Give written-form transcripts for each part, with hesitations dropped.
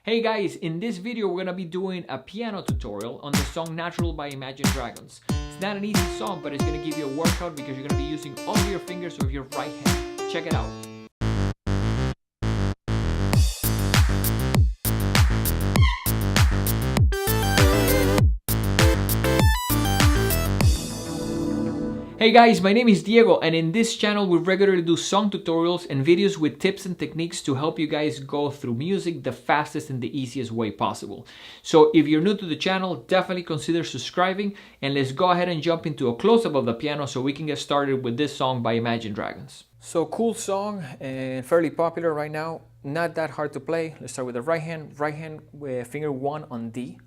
Hey guys, in this video we're gonna be doing a piano tutorial on the song Natural by Imagine Dragons. It's not an easy song, but it's gonna give you a workout because you're gonna be using all of your fingers of your right hand. Check it out. Hey guys, my name is Diego, and in this channel we regularly do song tutorials and videos with tips and techniques to help you guys go through music the fastest and the easiest way possible. So if you're new to the channel, definitely consider subscribing, and let's go ahead and jump into a close-up of the piano so we can get started with this song by Imagine Dragons. So cool song and fairly popular right now, not that hard to play. Let's start with the right hand with finger 1 on D.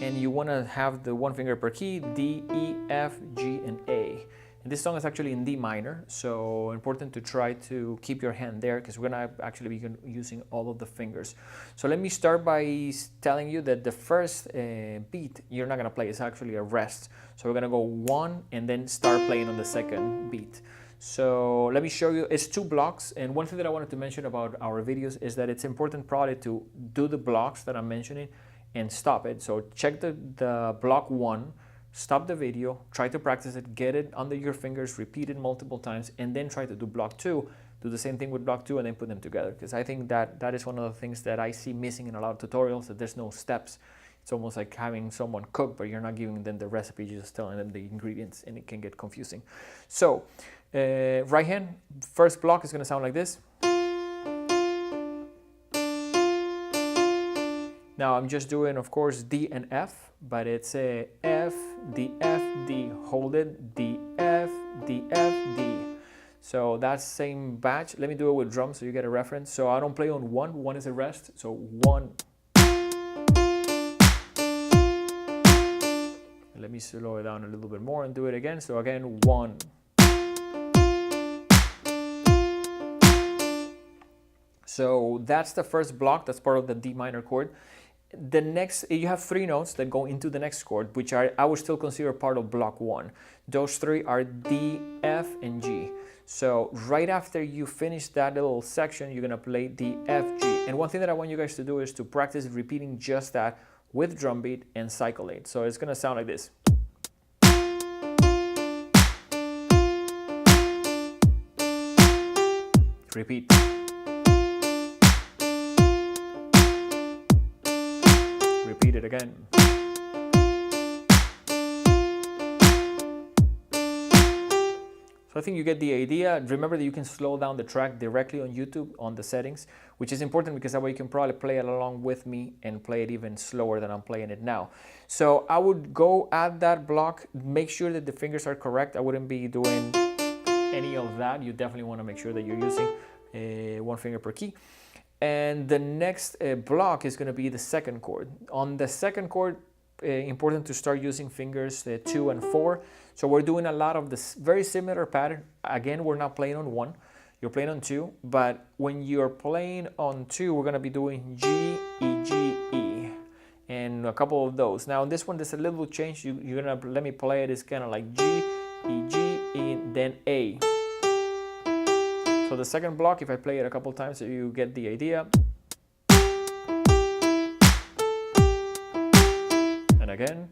And you want to have the one finger per key, D, E, F, G, and A. And this song is actually in D minor, so important to try to keep your hand there because we're going to actually be using all of the fingers. So let me start by telling you that the first beat you're not going to play, it's actually a rest. So we're going to go 1 and then start playing on the second beat. So let me show you, it's 2 blocks, and one thing that I wanted to mention about our videos is that it's important probably to do the blocks that I'm mentioning and stop it. So check the block 1, stop the video, try to practice it, get it under your fingers, repeat it multiple times, and then try to do block 2. Do the same thing with block 2 and then put them together, because I think that is one of the things that I see missing in a lot of tutorials, that there's no steps. It's almost like having someone cook, but you're not giving them the recipe, you're just telling them the ingredients, and it can get confusing. So right hand, first block is going to sound like this. Now I'm just doing, of course, D and F, but it's a F, D, F, D, hold it, D, F, D, F, D. So that's same batch. Let me do it with drums so you get a reference. So I don't play on 1, 1 is a rest, so 1. Let me slow it down a little bit more and do it again. So again, 1. So that's the first block, that's part of the D minor chord. The next, you have 3 notes that go into the next chord, which I would still consider part of block 1. Those 3 are D, F, and G. So right after you finish that little section, you're gonna play D, F, G. And one thing that I want you guys to do is to practice repeating just that with drum beat and cycle it. So it's gonna sound like this. Repeat. Repeat it again. So I think you get the idea. Remember that you can slow down the track directly on YouTube on the settings, which is important because that way you can probably play it along with me and play it even slower than I'm playing it now. So I would go at that block, make sure that the fingers are correct. I wouldn't be doing any of that. You definitely want to make sure that you're using 1 finger per key. And the next block is going to be the second chord. On the second chord, important to start using fingers 2 and 4. So we're doing a lot of this very similar pattern. Again, we're not playing on 1, you're playing on 2. But when you're playing on 2, we're going to be doing G, E, G, E, and a couple of those. Now on this one, there's a little change. You're going to let me play it. It's kind of like G, E, G, E, then A. So the second block, if I play it a couple times, you get the idea. And again.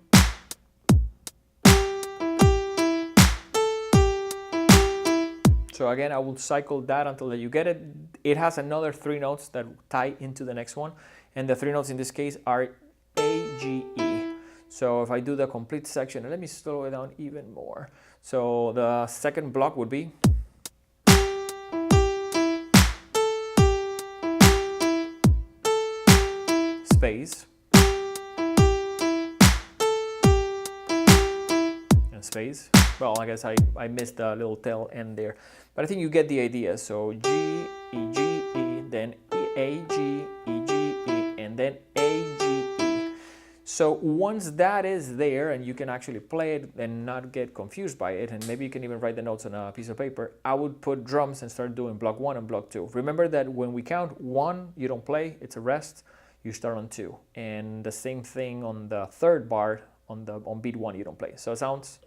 So again, I will cycle that until you get it. It has another 3 notes that tie into the next one. And the 3 notes in this case are A, G, E. So if I do the complete section, and let me slow it down even more. So the second block would be space, and space. Well, I guess I missed the little tail end there, but I think you get the idea. So G, E, G, E, then A, G, E, G, E, and then A, G, E. So once that is there and you can actually play it and not get confused by it, and maybe you can even write the notes on a piece of paper, I would put drums and start doing block 1 and block 2. Remember that when we count 1, you don't play, it's a rest. You start on 2, and the same thing on the third bar on beat 1 you don't play. So it sounds.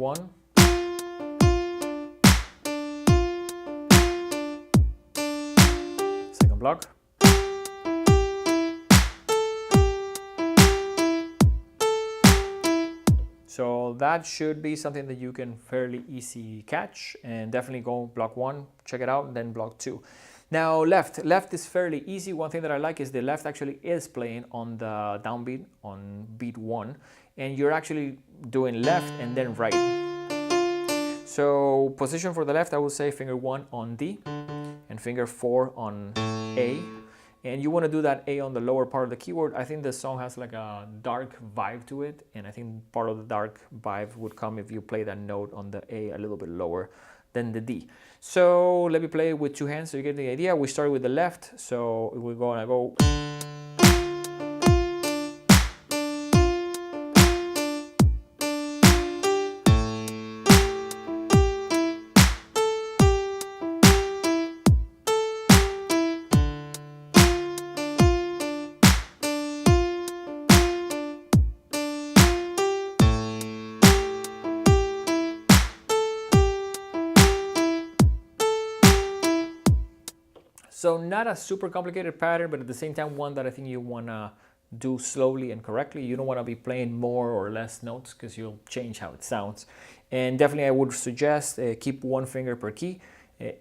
1, second block, so that should be something that you can fairly easy catch, and definitely go block 1, check it out, and then block 2. Now left is fairly easy. One thing that I like is the left actually is playing on the downbeat on beat 1, and you're actually doing left and then right. So position for the left, I would say finger 1 on D and finger 4 on A. And you want to do that A on the lower part of the keyboard. I think the song has like a dark vibe to it, and I think part of the dark vibe would come if you play that note on the A a little bit lower than the D. So let me play it with 2 hands so you get the idea. We start with the left, so we're gonna go. So not a super complicated pattern, but at the same time one that I think you want to do slowly and correctly. You don't want to be playing more or less notes because you'll change how it sounds. And definitely I would suggest keep 1 finger per key.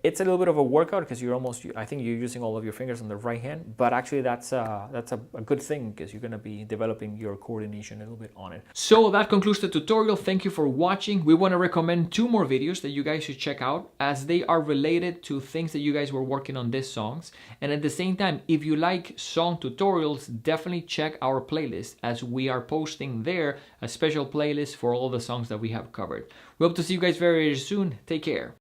It's a little bit of a workout because I think you're using all of your fingers on the right hand, but actually that's a good thing because you're going to be developing your coordination a little bit on it. So that concludes the tutorial. Thank you for watching. We want to recommend 2 more videos that you guys should check out, as they are related to things that you guys were working on these songs. And at the same time, if you like song tutorials, definitely check our playlist, as we are posting there a special playlist for all the songs that we have covered. We hope to see you guys very soon. Take care.